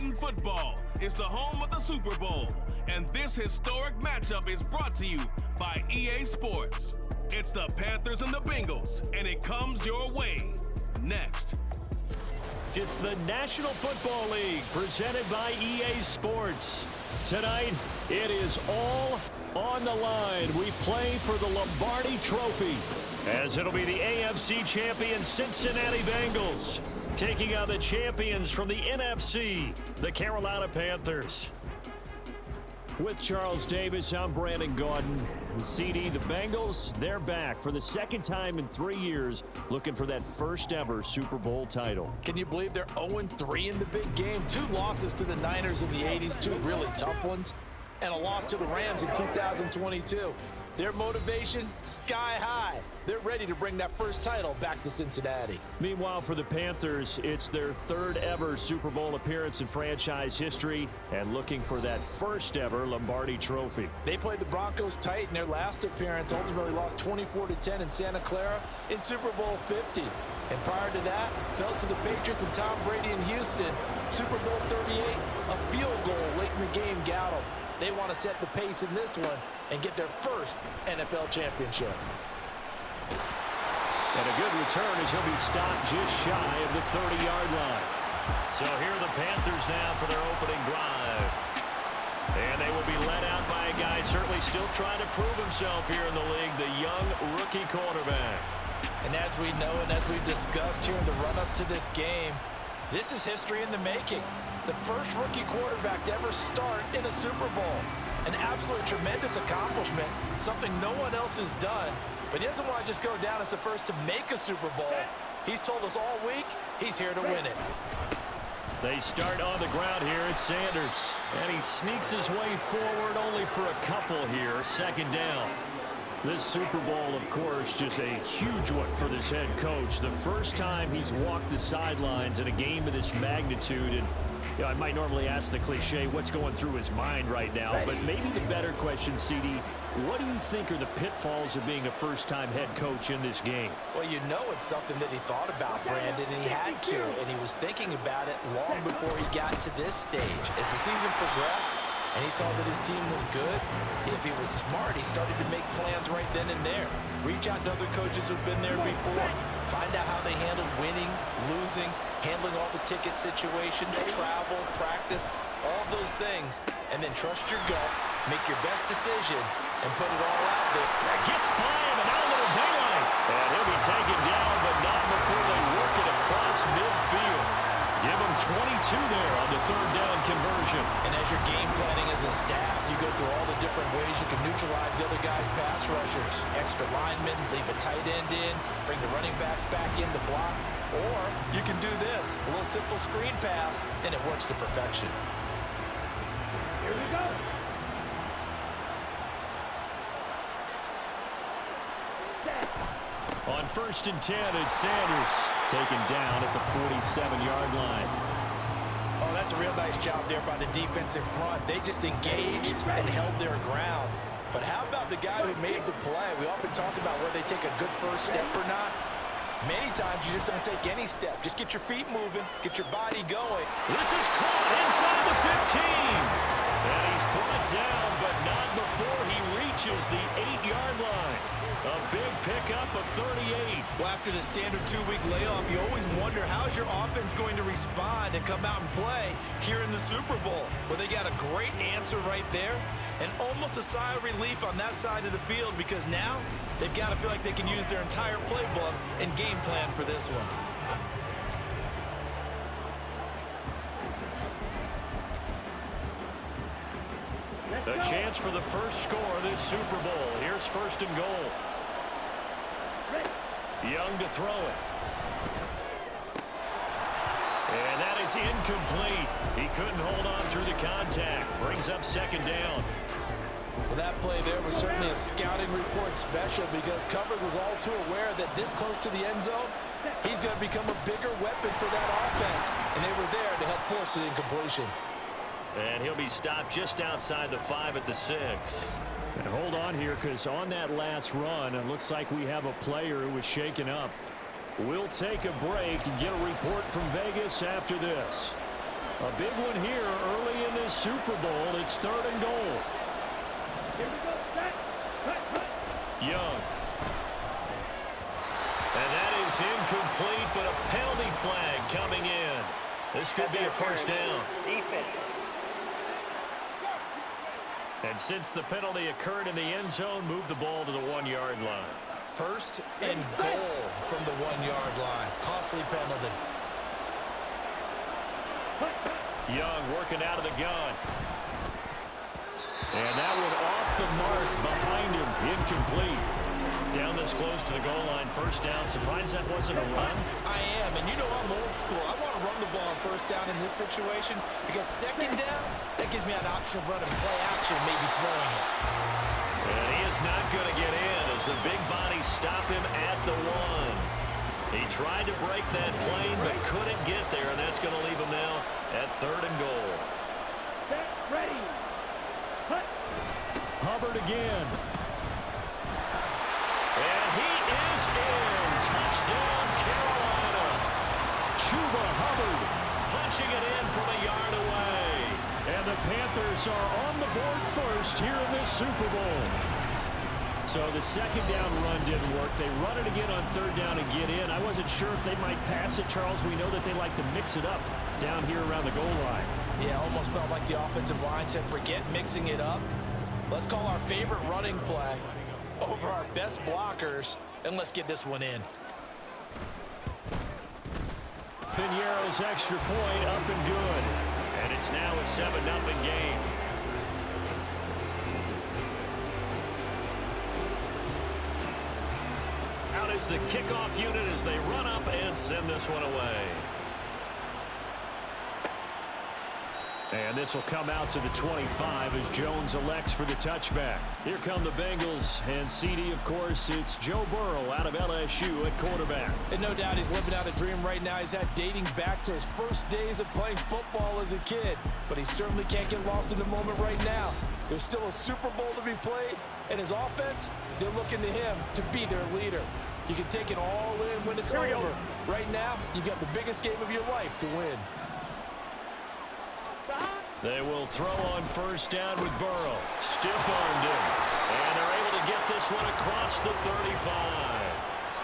Madden football is the home of the Super Bowl, and this historic matchup is brought to you by EA Sports. It's the Panthers and the Bengals, and it comes your way next. It's the National Football League presented by EA Sports. Tonight, it is all on the line. We play for the Lombardi Trophy, as it'll be the AFC champion Cincinnati Bengals taking on the champions from the NFC, the Carolina Panthers. With Charles Davis, I'm Brandon Gaudin. And CD, the Bengals, they're back for the second time in 3 years, looking for that first ever Super Bowl title. Can you believe they're 0-3 in the big game? 2 losses to the Niners in the 80s, 2 really tough ones, and a loss to the Rams in 2022. Their motivation, sky high. They're ready to bring that first title back to Cincinnati. Meanwhile, for the Panthers, it's their third ever Super Bowl appearance in franchise history and looking for that first ever Lombardi Trophy. They played the Broncos tight in their last appearance, ultimately lost 24-10 in Santa Clara in Super Bowl 50. And prior to that, fell to the Patriots and Tom Brady in Houston. Super Bowl 38, a field goal late in the game got them. They want to set the pace in this one and get their first NFL championship. And a good return as he'll be stopped just shy of the 30-yard line. So here are the Panthers now for their opening drive. And they will be led out by a guy certainly still trying to prove himself here in the league, the young rookie quarterback. And as we know and as we've discussed here in the run-up to this game, this is history in the making. The first rookie quarterback to ever start in a Super Bowl. An absolute tremendous accomplishment, something no one else has done. But he doesn't want to just go down as the first to make a Super Bowl. He's told us all week he's here to win it. They start on the ground here at Sanders. And he sneaks his way forward only for a couple here, second down. This Super Bowl, of course, just a huge one for this head coach. The first time he's walked the sidelines in a game of this magnitude. And you know, I might normally ask the cliche, what's going through his mind right now? But maybe the better question, CD, what do you think are the pitfalls of being a first-time head coach in this game? Well, you know it's something that he thought about, Brandon, and he had to. And he was thinking about it long before he got to this stage. As the season progressed, and he saw that his team was good, if he was smart, he started to make plans right then and there. Reach out to other coaches who've been there before. Find out how they handled winning, losing, handling all the ticket situations, travel, practice, all those things. And then trust your gut, make your best decision, and put it all out there. That gets by him, and now a little daylight. And he'll be taken down, but not before they work it across midfield. Give him 22 there on the third down conversion. And as you're game planning as a staff, you go through all the different ways you can neutralize the other guy's pass rushers. Extra linemen, leave a tight end in, bring the running backs back in to block. Or you can do this, a little simple screen pass, and it works to perfection. Here we go. On 1st and 10, it's Sanders taken down at the 47-yard line. Oh, that's a real nice job there by the defense in front. They just engaged and held their ground. But how about the guy who made the play? We often talk about whether they take a good first step or not. Many times you just don't take any step. Just get your feet moving, get your body going. This is caught inside the 15. And he's brought down, but not before he reaches the 8-yard line. A big pickup of 38. Well, after the standard 2-week layoff, you always wonder how's your offense going to respond and come out and play here in the Super Bowl. Well, they got a great answer right there and almost a sigh of relief on that side of the field because now they've got to feel like they can use their entire playbook and game plan for this one. A chance for the first score of this Super Bowl. Here's 1st and goal. Young to throw it. And that is incomplete. He couldn't hold on through the contact. Brings up 2nd down. Well, that play there was certainly a scouting report special because coverage was all too aware that this close to the end zone, he's going to become a bigger weapon for that offense. And they were there to help force the incompletion. And he'll be stopped just outside the 5 at the 6. And hold on here, because on that last run, it looks like we have a player who was shaken up. We'll take a break and get a report from Vegas after this. A big one here early in this Super Bowl. It's 3rd and goal. Here we go. Set. Cut. Young. And that is incomplete, but a penalty flag coming in. This could be a first down. Defense. And since the penalty occurred in the end zone, move the ball to the 1-yard line. 1st and goal from the 1-yard line. Costly penalty. Young working out of the gun. And that one off the mark behind him. Incomplete. Down this close to the goal line. First down. Surprised that wasn't a run. I am, and you know I'm old school. I want to run the ball on 1st down in this situation because 2nd down, that gives me an option of running play action, maybe throwing it. And he is not going to get in as the big body stop him at the 1. He tried to break that plane but couldn't get there, and that's going to leave him now at 3rd and goal. Set. Ready. Cut. Hubbard again. And he is in. Touchdown, Carolina. Chuba Hubbard punching it in from a yard away. And the Panthers are on the board first here in this Super Bowl. So the 2nd down run didn't work. They run it again on 3rd down and get in. I wasn't sure if they might pass it, Charles. We know that they like to mix it up down here around the goal line. Yeah, almost felt like the offensive line said, forget mixing it up. Let's call our favorite running play over our best blockers, and let's get this one in. Piñeiro's extra point up and good. And it's now a 7-0 game. Out is the kickoff unit as they run up and send this one away. And this will come out to the 25 as Jones elects for the touchback. Here come the Bengals, and CD, of course, it's Joe Burrow out of LSU at quarterback. And no doubt he's living out a dream right now. He's dating back to his first days of playing football as a kid. But he certainly can't get lost in the moment right now. There's still a Super Bowl to be played, and his offense, they're looking to him to be their leader. You can take it all in when it's over. Right now, you've got the biggest game of your life to win. They will throw on 1st down with Burrow. Stiff-armed him. And they're able to get this one across the 35.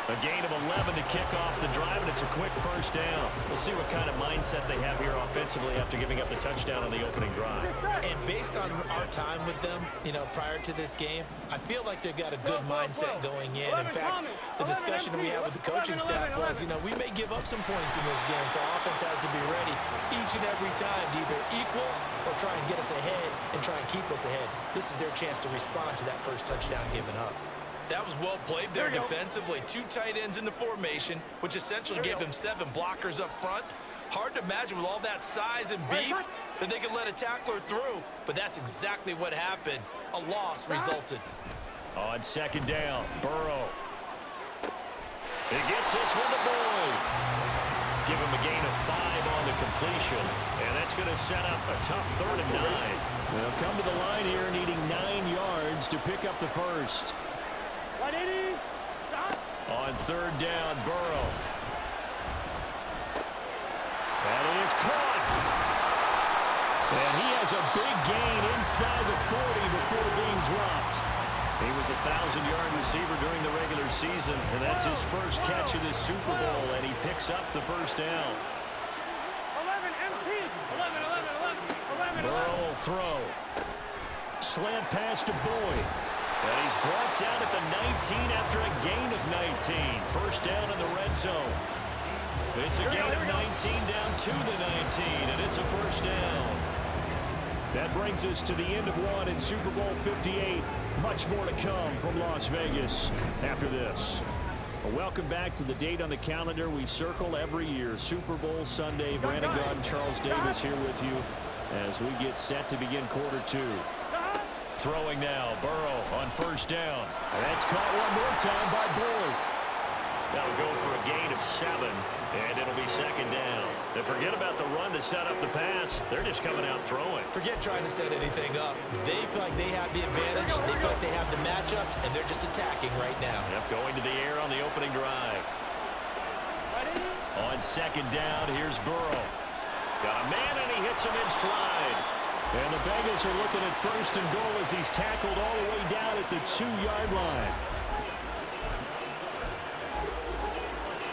A gain of 11 to kick off the drive, and it's a quick 1st down. We'll see what kind of mindset they have here offensively after giving up the touchdown on the opening drive. And based on our time with them, prior to this game, I feel like they've got a good mindset going in. In fact, the discussion we had with the coaching staff was, we may give up some points in this game, so offense has to be ready each and every time to either equal or try and get us ahead and try and keep us ahead. This is their chance to respond to that first touchdown given up. That was well played there defensively. 2 tight ends in the formation, which essentially gave them 7 blockers up front. Hard to imagine with all that size and beef that they could let a tackler through, but that's exactly what happened. A loss resulted. On 2nd down, Burrow. He gets this one to Boyd. Give him a gain of 5 on the completion, and that's going to set up a tough 3rd and 9. They'll come to the line here needing 9 yards to pick up the first. 180. Stop. On 3rd down, Burrow. And it is caught. And he has a big gain inside the 40 before being dropped. He was a 1,000-yard receiver during the regular season, and that's his first catch of this Super Bowl, and he picks up the 1st down. 11 empty. 11. Burrow will throw. Slant pass to Boyd. And he's brought down at the 19 after a gain of 19. 1st down in the red zone. It's a gain of 19 down to the 19, and it's a 1st down. That brings us to the end of one in Super Bowl 58. Much more to come from Las Vegas after this. Well, welcome back to the date on the calendar we circle every year. Super Bowl Sunday. Brandon Gaudin, Charles Davis here with you as we get set to begin quarter 2. Throwing now, Burrow on 1st down. And that's caught one more time by Boyd. That'll go for a gain of 7, and it'll be 2nd down. And forget about the run to set up the pass. They're just coming out throwing. Forget trying to set anything up. They feel like they have the advantage. They feel like they have the matchups, and they're just attacking right now. Yep, going to the air on the opening drive. On 2nd down, here's Burrow. Got a man, and he hits him in stride. And the Bengals are looking at 1st and goal as he's tackled all the way down at the 2-yard line.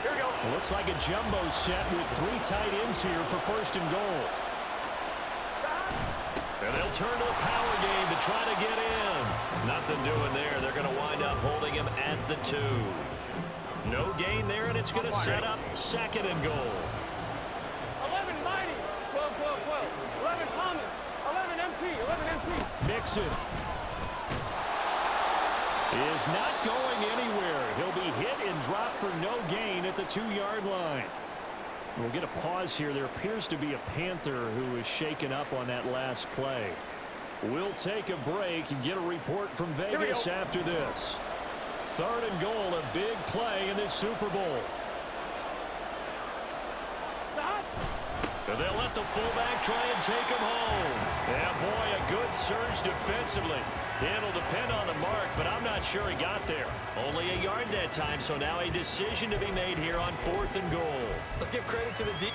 Here we go. It looks like a jumbo set with 3 tight ends here for 1st and goal. And they'll turn to the power game to try to get in. Nothing doing there. They're going to wind up holding him at the 2. No gain there, and it's going to set up 2nd and goal. 11 Mighty. 12, 12, 12. 11 Thomas. 11 MT. 11 MT. Mixon is not going anywhere. He'll be hit and dropped for no gain at the 2-yard line. We'll get a pause here. There appears to be a Panther who is shaken up on that last play. We'll take a break and get a report from Vegas after this. 3rd and goal, a big play in this Super Bowl. Stop. And they'll let the fullback try and take him home. Yeah, boy, a good surge defensively. It'll depend on the mark, but I'm not sure he got there. Only a yard that time, so now a decision to be made here on 4th and goal. Let's give credit to the deep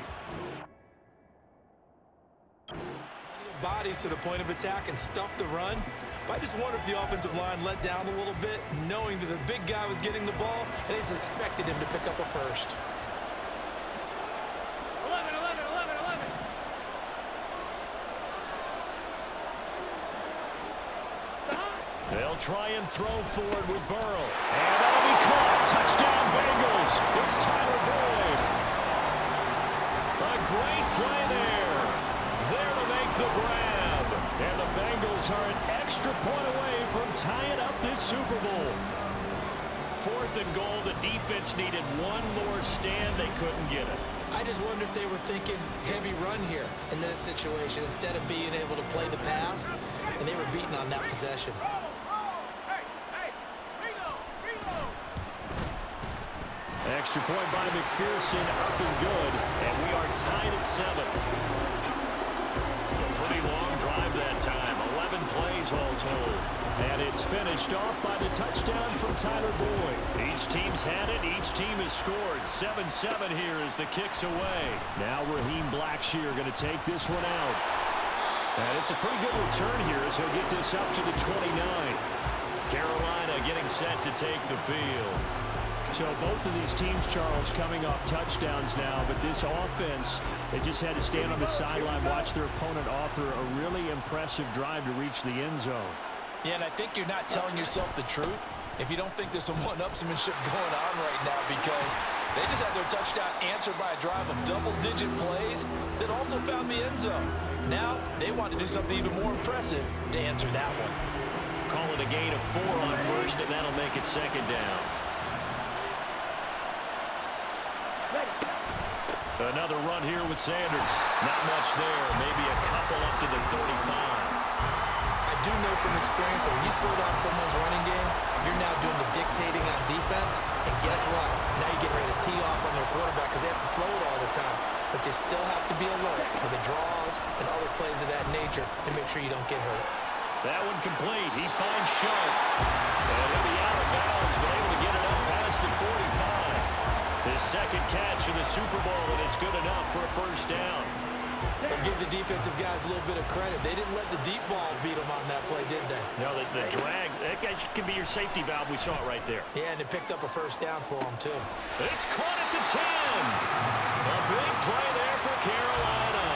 bodies to the point of attack and stop the run. But I just wonder if the offensive line let down a little bit, knowing that the big guy was getting the ball, and they just expected him to pick up a first. 11, 11, 11, 11. Stop. They'll try and throw forward with Burrow. And that'll be caught. Touchdown, Bengals. It's Tyler Boyd. A great play there. There to make the grab. And the Bengals are an extra point away from tying up this Super Bowl. 4th and goal. The defense needed one more stand. They couldn't get it. I just wonder if they were thinking heavy run here in that situation instead of being able to play the pass, and they were beaten on that possession. Extra point by McPherson, up and good, and we are tied at 7. A pretty long drive that time, 11 plays all told. And it's finished off by the touchdown from Tyler Boyd. Each team's had it, each team has scored. 7-7 here as the kick's away. Now Raheem Blackshear going to take this one out. And it's a pretty good return here as he'll get this up to the 29. Carolina getting set to take the field. So both of these teams, Charles, coming off touchdowns now, but this offense, they just had to stand on the sideline, watch their opponent author a really impressive drive to reach the end zone. Yeah, and I think you're not telling yourself the truth if you don't think there's some one-upsmanship going on right now, because they just had their touchdown answered by a drive of double-digit plays that also found the end zone. Now they want to do something even more impressive to answer that one. Call it a gain of 4 on 1st, and that'll make it 2nd down. Another run here with Sanders. Not much there. Maybe a couple up to the 35. I do know from experience that when you slow down someone's running game, you're now doing the dictating on defense. And guess what? Now you're getting ready to tee off on their quarterback because they have to throw it all the time. But you still have to be alert for the draws and other plays of that nature to make sure you don't get hurt. That one complete. He finds Sharp. And he'll be out of bounds, but able to get it up past the 45. His 2nd catch of the Super Bowl, and it's good enough for a 1st down. But give the defensive guys a little bit of credit. They didn't let the deep ball beat them on that play, did they? No, the drag, that guy can be your safety valve. We saw it right there. Yeah, and it picked up a 1st down for them, too. It's caught at the 10. A big play there for Carolina.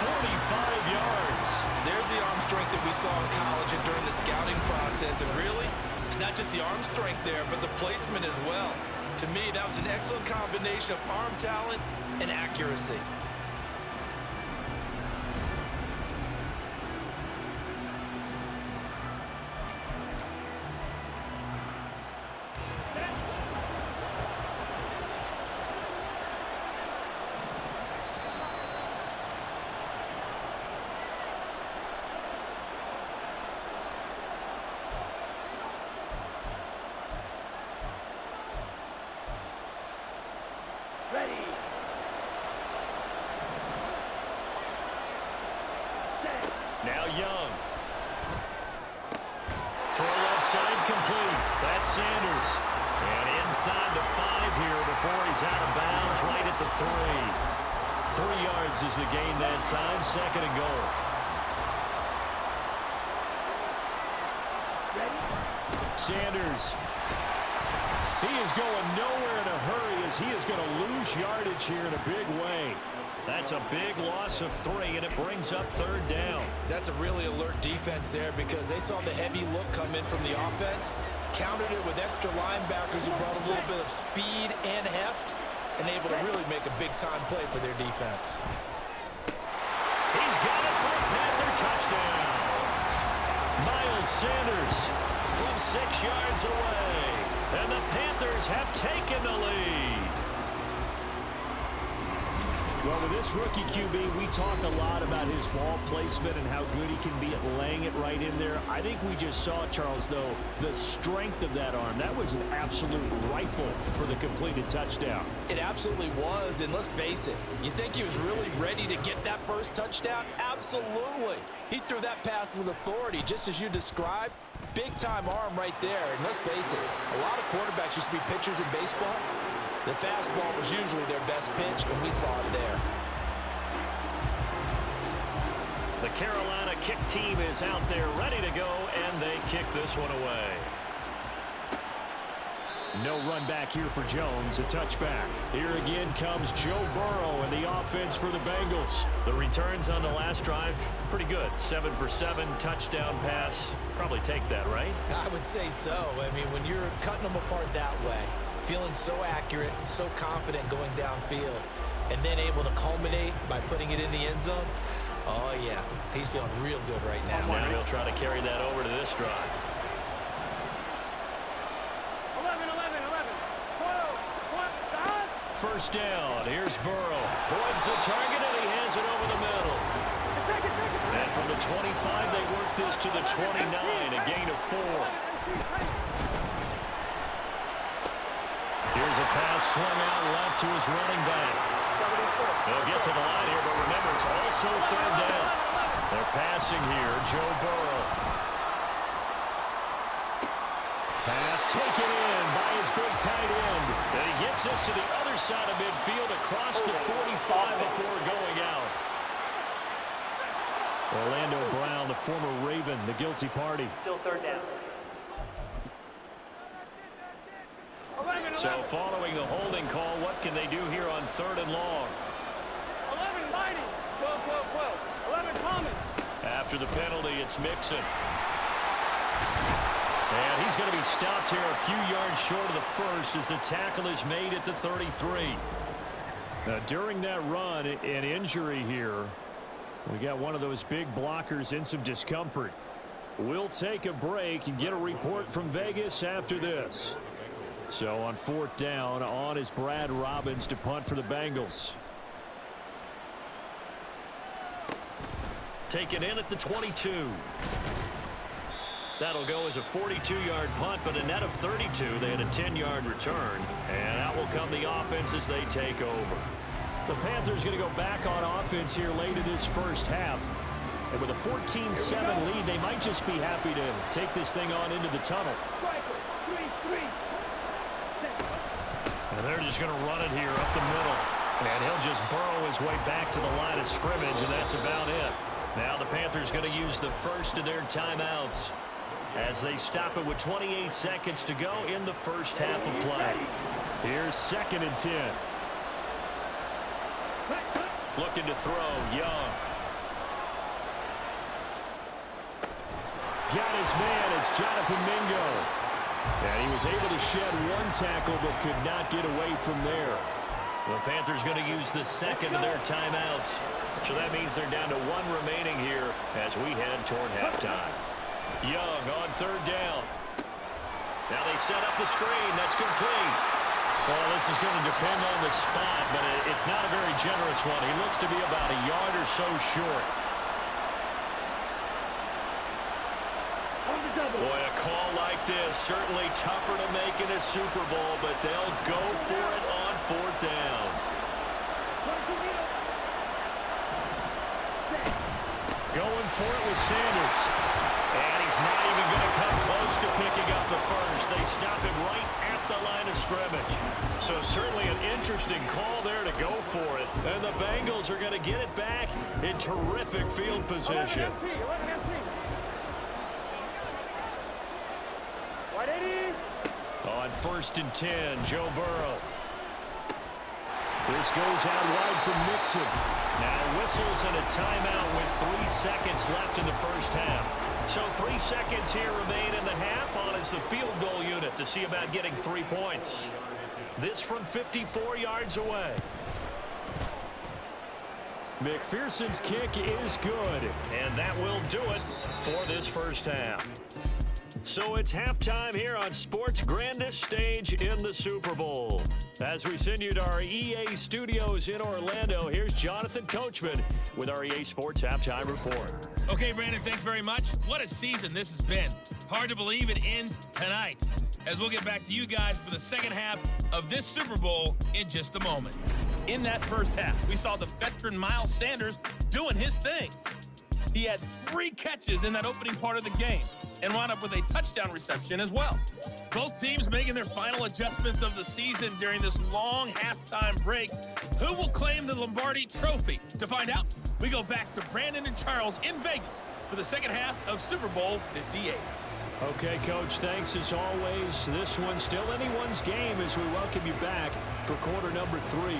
45 yards. There's the arm strength that we saw in college and during the scouting process. And really, it's not just the arm strength there, but the placement as well. To me, that was an excellent combination of arm talent and accuracy. Ready. Now Young. Throw left side complete. That's Sanders. And inside the 5 here before he's out of bounds right at the 3. 3 yards is the gain that time. 2nd and goal. Sanders. He is going nowhere in a hurry as he is going to lose yardage here in a big way. That's a big loss of 3, and it brings up 3rd down. That's a really alert defense there because they saw the heavy look come in from the offense, countered it with extra linebackers who brought a little bit of speed and heft, and able to really make a big-time play for their defense. He's got it for a Panther touchdown. Miles Sanders from 6 yards away, and the Panthers have taken the lead. Well, with this rookie QB, we talk a lot about his ball placement and how good he can be at laying it right in there. I think we just saw, Charles, though, the strength of that arm. That was an absolute rifle for the completed touchdown. It absolutely was, and let's face it, you think he was really ready to get that first touchdown? Absolutely. He threw that pass with authority, just as you described. Big-time arm right there, and let's face it, a lot of quarterbacks used to be pitchers in baseball. The fastball was usually their best pitch, and we saw it there. The Carolina kick team is out there ready to go, and they kick this one away. No run back here for Jones, a touchback. Here again comes Joe Burrow and the offense for the Bengals. The returns on the last drive, pretty good. 7 for 7, touchdown pass. Probably take that, right? I would say so. I mean, when you're cutting them apart that way, feeling so accurate, so confident going downfield, and then able to culminate by putting it in the end zone, oh, yeah, he's feeling real good right now. Now he'll try to carry that over to this drive. 11, 12, 12. First down. Here's Burrow. Avoids the target, and he hands it over the middle. And from the 25, they work this to the 29, a gain of 4. Here's a pass swung out left to his running back. They'll get to the line here, but remember, it's also 3rd down. They're passing here, Joe Burrow. Pass taken in by his big tight end. And he gets us to the other side of midfield across the 45 before going out. Orlando Brown, the former Raven, the guilty party. Still 3rd down. So following the holding call, what can they do here on 3rd and long? 11, Mighty. 12, 12, 12. 11, Thomas. After the penalty, it's Mixon. And he's going to be stopped here a few yards short of the first as the tackle is made at the 33. Now, during that run, an injury here. We got one of those big blockers in some discomfort. We'll take a break and get a report from Vegas after this. So on 4th down, on is Brad Robbins to punt for the Bengals. Taken in at the 22. That'll go as a 42-yard punt, but a net of 32. They had a 10-yard return. And out will come the offense as they take over. The Panthers going to go back on offense here late in this first half. And with a 14-7 lead, they might just be happy to take this thing on into the tunnel. And they're just going to run it here up the middle. And he'll just burrow his way back to the line of scrimmage, and that's about it. Now the Panthers going to use the first of their timeouts as they stop it with 28 seconds to go in the first half of play. Here's 2nd and 10. Looking to throw, Young. Got his man, it's Jonathan Mingo. And he was able to shed one tackle but could not get away from there. The Panthers going to use the second of their timeouts. So that means they're down to 1 remaining here as we head toward halftime. Young on 3rd down. Now they set up the screen. That's complete. Well, this is going to depend on the spot, but it's not a very generous one. He looks to be about a yard or so short. Boy, a call like this, certainly tougher to make in a Super Bowl, but they'll go for it on 4th down. Going for it with Sanders. And he's not even going to come close to picking up the first. They stop him right at the line of scrimmage. So certainly an interesting call there to go for it. And the Bengals are going to get it back in terrific field position. 11 MT. White 80. On 1st and 10, Joe Burrow. This goes out wide for Mixon. Now whistles and a timeout with 3 seconds left in the first half. So 3 seconds here remain in the half on as the field goal unit to see about getting 3 points. This from 54 yards away. McPherson's kick is good, and that will do it for this first half. So it's halftime here on sports' grandest stage in the Super Bowl. As we send you to our EA studios in Orlando, here's Jonathan Coachman with our EA Sports Halftime Report. Okay, Brandon, thanks very much. What a season this has been. Hard to believe it ends tonight, as we'll get back to you guys for the second half of this Super Bowl in just a moment. In that first half, we saw the veteran Miles Sanders doing his thing. He had 3 catches in that opening part of the game and wound up with a touchdown reception as well. Both teams making their final adjustments of the season during this long halftime break. Who will claim the Lombardi Trophy? To find out, we go back to Brandon and Charles in Vegas for the second half of Super Bowl 58. Okay, Coach, thanks as always. This one's still anyone's game as we welcome you back for quarter number 3.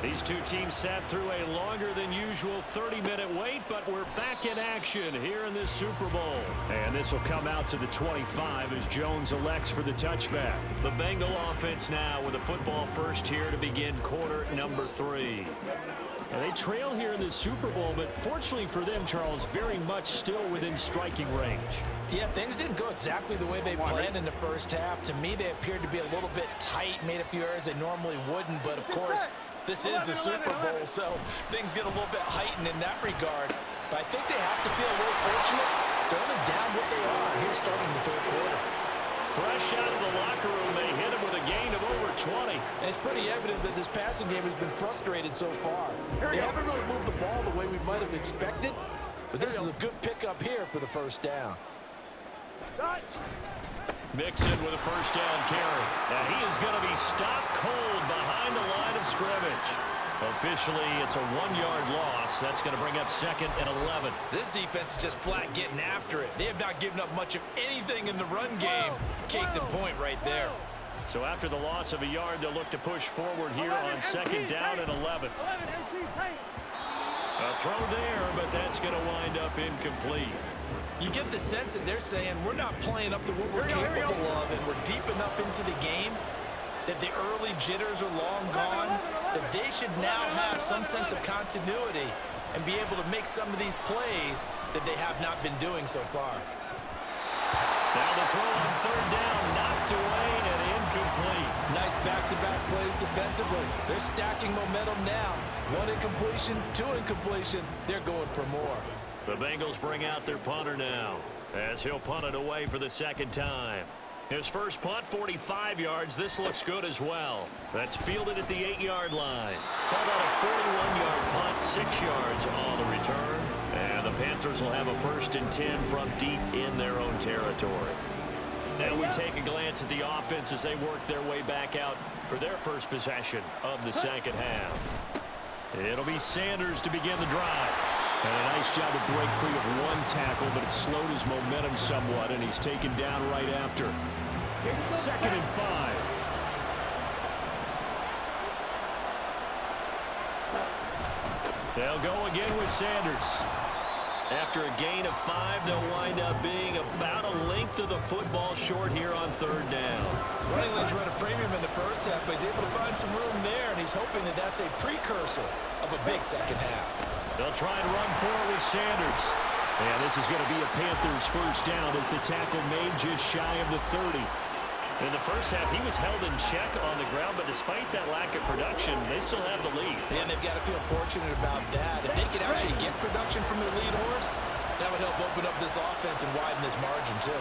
These two teams sat through a longer than usual 30-minute wait, but we're back in action here in this Super Bowl. And this will come out to the 25 as Jones elects for the touchback. The Bengal offense now with a football first here to begin quarter number 3. And they trail here in this Super Bowl, but fortunately for them, Charles, very much still within striking range. Yeah, things didn't go exactly the way they planned in the first half. To me, they appeared to be a little bit tight, made a few errors they normally wouldn't, but of course, this is the Super Bowl, so things get a little bit heightened in that regard. But I think they have to feel a little fortunate. They're only down what they are here starting the third quarter. Fresh out of the locker room, they hit him with a gain of over 20. And it's pretty evident that this passing game has been frustrated so far. They haven't really moved the ball the way we might have expected, but this is a good pickup here for the first down. Mixon with a first down carry. And he is going to be stopped cold behind the line of scrimmage. Officially, it's a 1-yard loss. That's going to bring up 2nd and 11. This defense is just flat getting after it. They have not given up much of anything in the run game. Case in point right there. So after the loss of a yard, they'll look to push forward here on 2nd down and 11. A throw there, but that's going to wind up incomplete. You get the sense that they're saying we're not playing up to what we're capable of, and we're deep enough into the game that the early jitters are long gone, that they should now have some sense of continuity and be able to make some of these plays that they have not been doing so far. Now the throw on 3rd down, knocked away and incomplete. Nice back-to-back plays defensively. They're stacking momentum now. 1 incompletion, 2 incompletion. They're going for more. The Bengals bring out their punter now as he'll punt it away for the 2nd time. His first punt, 45 yards. This looks good as well. That's fielded at the 8-yard line. Called out a 41-yard punt, 6 yards on the return. And the Panthers will have a 1st and 10 from deep in their own territory. Now we take a glance at the offense as they work their way back out for their first possession of the second half. It'll be Sanders to begin the drive. And a nice job to break free of 1 tackle, but it slowed his momentum somewhat, and he's taken down right after. 2nd and 5. They'll go again with Sanders. After a gain of 5, they'll wind up being about a length of the football short here on 3rd down. Running lanes run a premium in the first half, but he's able to find some room there, and he's hoping that that's a precursor of a big second half. They'll try and run forward with Sanders. And this is going to be a Panthers first down as the tackle made just shy of the 30. In the first half, he was held in check on the ground, but despite that lack of production, they still have the lead. And they've got to feel fortunate about that. If they could actually get production from their lead horse, that would help open up this offense and widen this margin, too.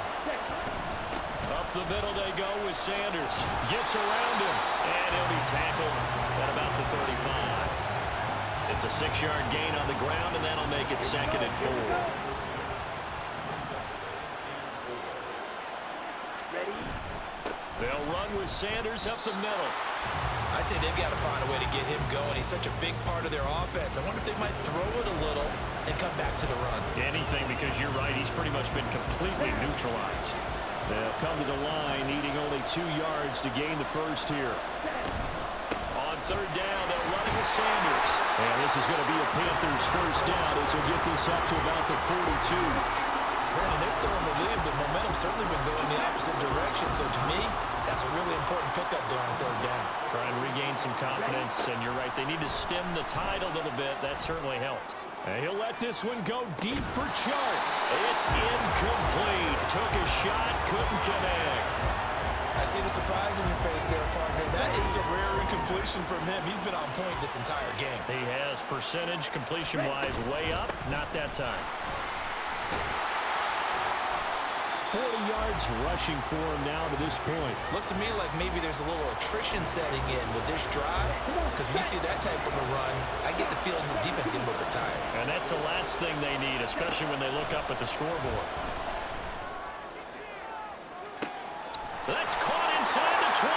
Up the middle they go with Sanders. Gets around him, and he'll be tackled at about the 35. It's a 6-yard gain on the ground, and that'll make it 2nd and 4. They'll run with Sanders up the middle. I'd say they've got to find a way to get him going. He's such a big part of their offense. I wonder if they might throw it a little and come back to the run. Anything, because you're right, he's pretty much been completely neutralized. They'll come to the line, needing only 2 yards to gain the first here. On third down, they'll run it with Sanders. And this is going to be a Panthers first down as they'll get this up to about the 42. Brandon, they're still in the lead, but momentum's certainly been going the opposite direction. So to me, that's a really important pickup there on third down. Try and regain some confidence, and you're right, they need to stem the tide a little bit. That certainly helped. And he'll let this one go deep for Chark. It's incomplete. Took a shot, couldn't connect. I see the surprise in your face there, partner. That is a rare incompletion from him. He's been on point this entire game. He has percentage completion-wise way up. Not that time. 40 yards rushing for him now to this point. Looks to me like maybe there's a little attrition setting in with this drive, because when you see that type of a run, I get the feeling the defense getting a little bit tired. And that's the last thing they need, especially when they look up at the scoreboard. That's caught inside the 20.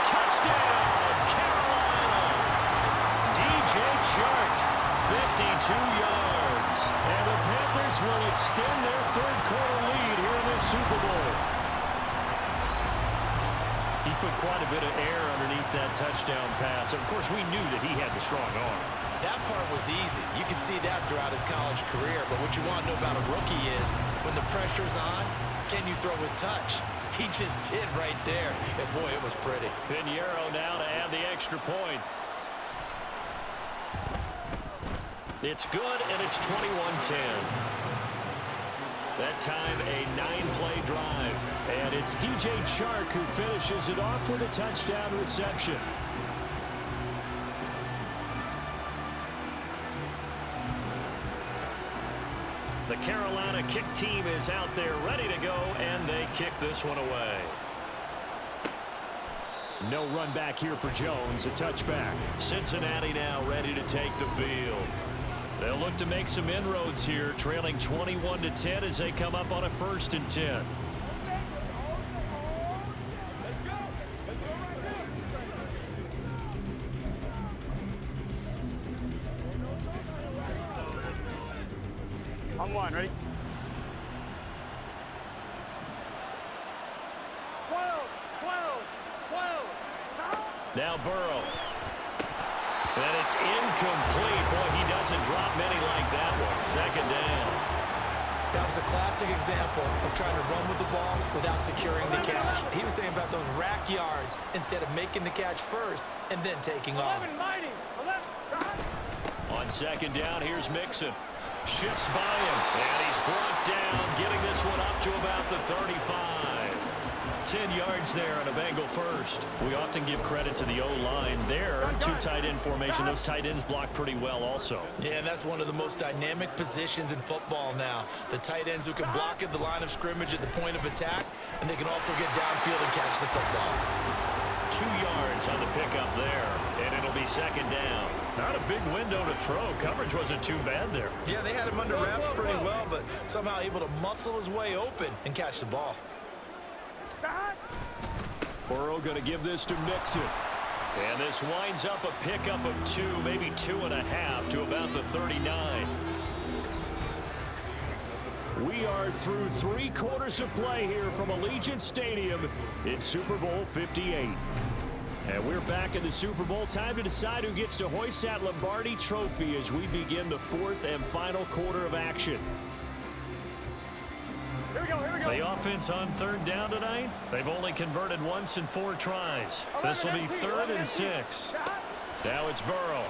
Touchdown, Carolina. DJ Chark, 52 yards. And the Panthers will extend their third quarter lead here in this Super Bowl. He put quite a bit of air underneath that touchdown pass. Of course, we knew that he had the strong arm. That part was easy. You could see that throughout his college career. But what you want to know about a rookie is when the pressure's on, can you throw with touch? He just did right there. And, boy, it was pretty. Pinheiro now to add the extra point. It's good, and it's 21-10. That time, a 9-play drive. And it's DJ Chark who finishes it off with a touchdown reception. The Carolina kick team is out there ready to go, and they kick this one away. No run back here for Jones, a touchback. Cincinnati now ready to take the field. They'll look to make some inroads here, trailing 21-10 as they come up on a 1st and 10. On one, ready? 12. Now Burrow. And it's incomplete. Boy, he doesn't drop many like that one. 2nd down. That was a classic example of trying to run with the ball without securing the catch. He was thinking about those rack yards instead of making the catch first and then taking off. 11. On 2nd down, here's Mixon. Shifts by him, and he's brought down, getting this one up to about the 35. 10 yards there on a Bengal first. We often give credit to the O-line there. 2 tight end formation. Those tight ends block pretty well also. Yeah, and that's one of the most dynamic positions in football now. The tight ends who can block at the line of scrimmage at the point of attack, and they can also get downfield and catch the football. 2 yards on the pickup there, and it'll be 2nd down. Not a big window to throw. Coverage wasn't too bad there. Yeah, they had him under wraps pretty well, but somehow able to muscle his way open and catch the ball. Burrow going to give this to Mixon. And this winds up a pickup of 2, maybe 2.5 to about the 39. We are through 3 quarters of play here from Allegiant Stadium. It's Super Bowl 58. And we're back in the Super Bowl. Time to decide who gets to hoist that Lombardi trophy as we begin the 4th and final quarter of action. Here we go. The offense on 3rd down tonight, they've only converted once in 4 tries. This will be 3rd and 6. Now it's Burrow.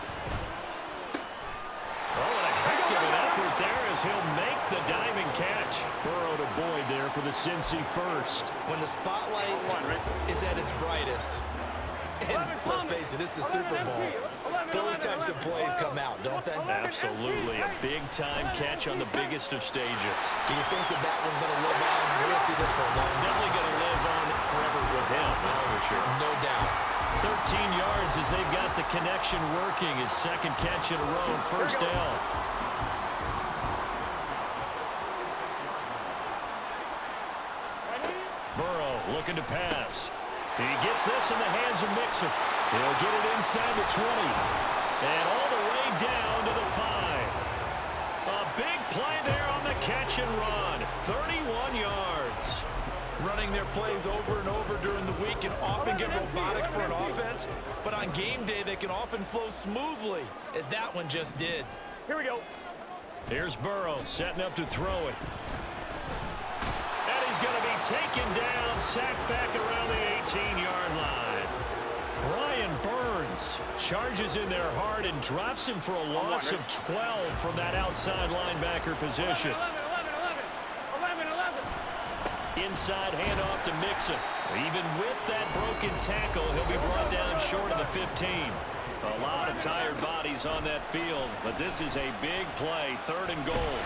Oh, and a heck of an effort there as he'll make the diving catch. Burrow to Boyd there for the Cincy first. When the spotlight is at its brightest, and let's face it, it's the Super Bowl, those types of plays come out, don't they? Absolutely. A big-time catch on the biggest of stages. Do you think that one's going to live on? We're going to see this for a long time. Definitely going to live on forever with him, that's for sure. No doubt. 13 yards as they've got the connection working. His 2nd catch in a row, 1st down. Burrow looking to pass. He gets this in the hands of Mixon. He'll get it inside the 20. And all the way down to the 5. A big play there on the catch and run. 31 yards. Running their plays over and over during the week can often get robotic for an offense, but on game day they can often flow smoothly, as that one just did. Here we go. Here's Burrow setting up to throw it. And he's going to be taken down, sacked back around the 18-yard line. Brian Burns charges in there hard and drops him for a loss of 12 from that outside linebacker position. 11. Inside handoff to Mixon. Even with that broken tackle, he'll be brought down short of the 15. A lot of tired bodies on that field, but this is a big play, 3rd and goal.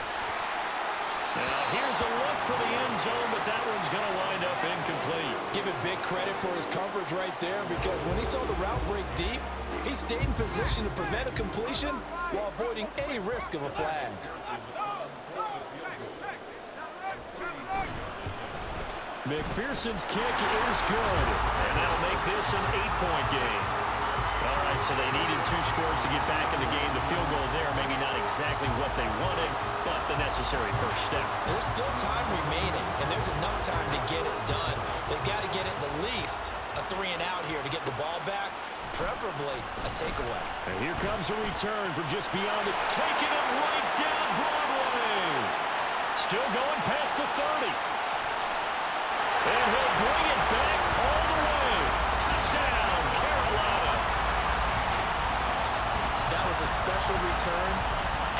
Now here's a look for the end zone, but that one's going to wind up incomplete. Give it big credit for his coverage right there, because when he saw the route break deep, he stayed in position to prevent a completion while avoiding any risk of a flag. McPherson's kick is good, and that'll make this an 8-point game. All right, so they needed 2 scores to get back in the game. The field goal there, maybe not exactly what they wanted, but the necessary first step. There's still time remaining, and there's enough time to get it done. They've got to get at the least a 3 and out here to get the ball back, preferably a takeaway. And here comes a return from just beyond it, taking it right down Broadway. Still going past the 30. And he'll bring it back all the way. Touchdown, Carolina. That was a special return,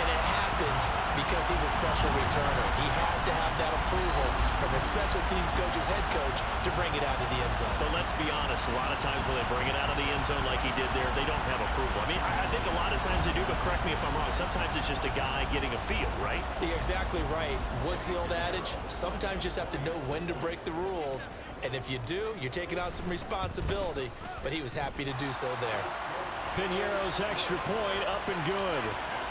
and it happened because he's a special returner. He has to have that approval from his special teams coach's head coach to bring it out of the end zone. But let's be honest, a lot of times when they bring it out of the end zone like he did there, they don't have approval. I mean, I think a lot of times they do, but correct me if I'm wrong. Sometimes it's just a guy getting a feel, right? You're exactly right. What's the old adage? Sometimes you just have to know when to break the rules, and if you do, you're taking on some responsibility, but he was happy to do so there. Piñeiro's extra point up and good.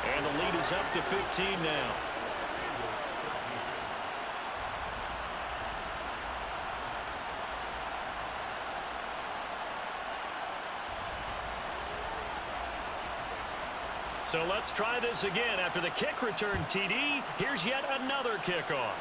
And the lead is up to 15 now. So let's try this again. After the kick return TD, here's yet another kickoff.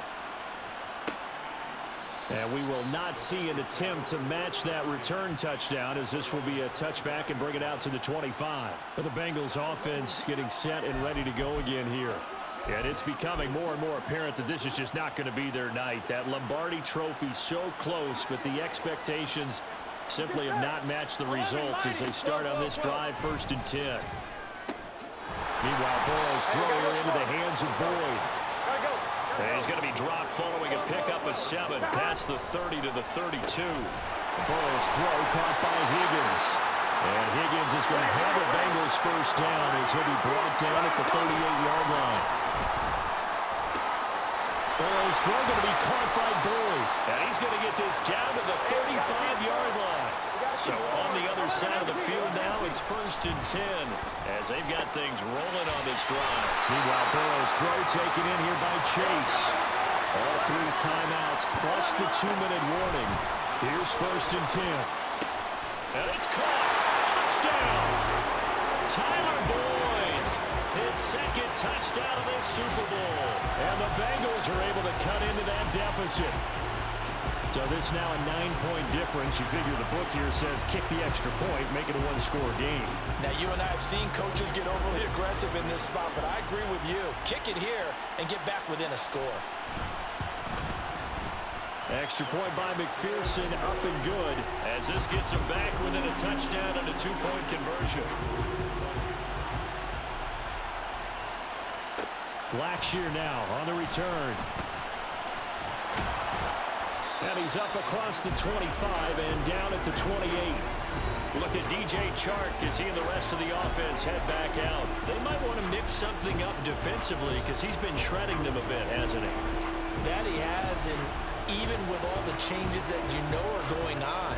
And we will not see an attempt to match that return touchdown, as this will be a touchback and bring it out to the 25. But the Bengals offense getting set and ready to go again here. And it's becoming more and more apparent that this is just not going to be their night. That Lombardi trophy so close, but the expectations simply have not matched the results as they start on this drive, 1st and 10. Meanwhile, Burrow's throw here into the hands of Boyd. And he's going to be dropped following a pickup of 7 past the 30 to the 32. Burrow's throw caught by Higgins. And Higgins is going to have the Bengals first down as he'll be brought down at the 38-yard line. Burrow's throw going to be caught by Boyd. And he's going to get this down to the 35-yard line. So on the other side of the field now, it's 1st and 10 as they've got things rolling on this drive. Meanwhile, Burrow's throw taken in here by Chase. All 3 timeouts plus the 2-minute warning. Here's 1st and 10. And it's caught. Touchdown. Tyler Boyd. His 2nd touchdown of this Super Bowl. And the Bengals are able to cut into that deficit. So this now a 9-point difference. You figure the book here says kick the extra point, make it a 1-score game. Now, you and I have seen coaches get overly aggressive in this spot, but I agree with you. Kick it here and get back within a score. Extra point by McPherson, up and good, as this gets him back within a touchdown and a 2-point conversion. Blackshear now on the return. And he's up across the 25 and down at the 28. Look at DJ Chark as he and the rest of the offense head back out. They might want to mix something up defensively because he's been shredding them a bit, hasn't he? That he has, and even with all the changes that you know are going on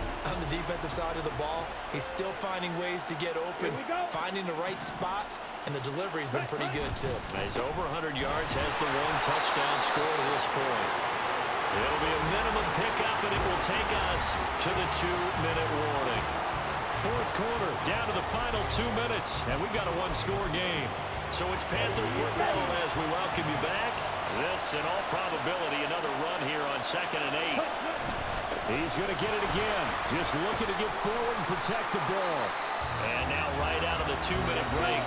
the defensive side of the ball, he's still finding ways to get open, finding the right spots, and the delivery's been pretty good too. He's over 100 yards, has the 1 touchdown score to this point. It'll be a minimum pickup, and it will take us to the 2-minute warning. Fourth quarter, down to the final 2 minutes, and we've got a one-score game. So it's Panther football as we welcome you back. This, in all probability, another run here on 2nd and 8. He's going to get it again. Just looking to get forward and protect the ball. And now right out of the 2-minute break,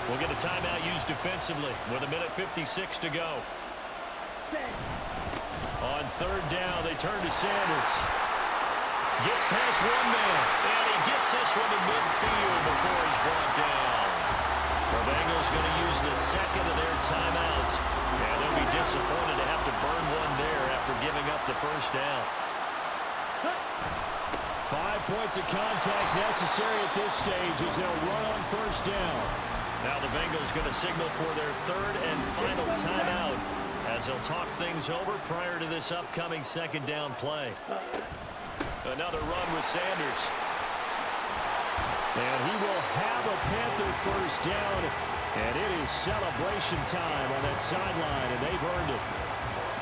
we'll get a timeout used defensively with 1:56 to go. On 3rd down, they turn to Sanders. Gets past one man, and he gets this one to midfield before he's brought down. The Bengals going to use the second of their timeouts, and they'll be disappointed to have to burn one there after giving up the first down. 5 points of contact necessary at this stage as they'll run on 1st down. Now the Bengals going to signal for their 3rd and final timeout as they'll talk things over prior to this upcoming 2nd down play. Another run with Sanders. And he will have a Panther 1st down. And it is celebration time on that sideline, and they've earned it.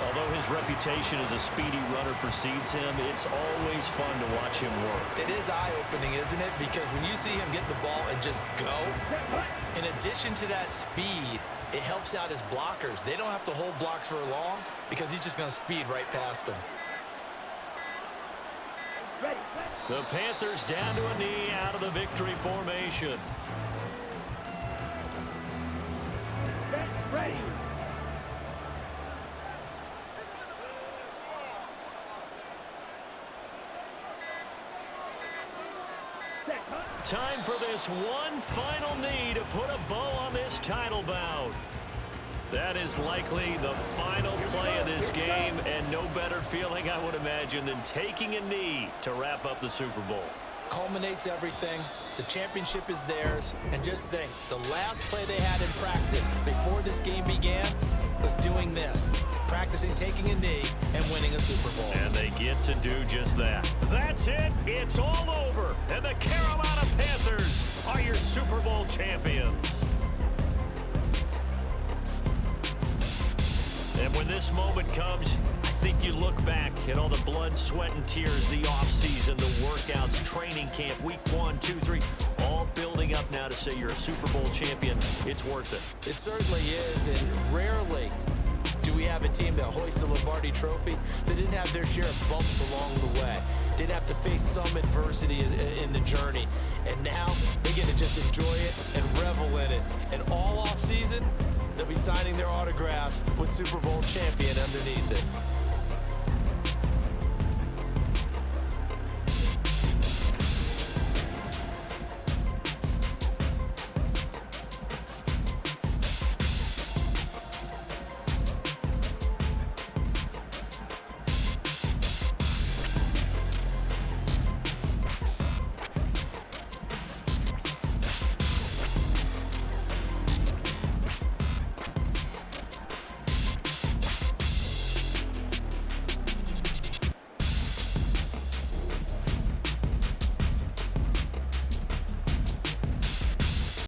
Although his reputation as a speedy runner precedes him, it's always fun to watch him work. It is eye-opening, isn't it? Because when you see him get the ball and just go, in addition to that speed, it helps out his blockers. They don't have to hold blocks for long because he's just going to speed right past them. The Panthers down to a knee out of the victory formation. Ready. Time for this one final knee to put a bow on this title bout. That is likely the final play of this game, and no better feeling, I would imagine, than taking a knee to wrap up the Super Bowl. Culminates everything. The championship is theirs. And just think, the last play they had in practice before this game began was doing this. Practicing taking a knee and winning a Super Bowl. And they get to do just that. That's it. It's all over. And the Carolina Panthers are your Super Bowl champions. And when this moment comes, I think you look back at all the blood, sweat, and tears, the offseason, the workouts, training camp, week 1, 2, 3, all building up now to say you're a Super Bowl champion. It's worth it. It certainly is, and rarely do we have a team that hoists the Lombardi Trophy that didn't have their share of bumps along the way, didn't have to face some adversity in the journey, and now they get to just enjoy it and revel in it. And all offseason, they'll be signing their autographs with Super Bowl champion underneath it.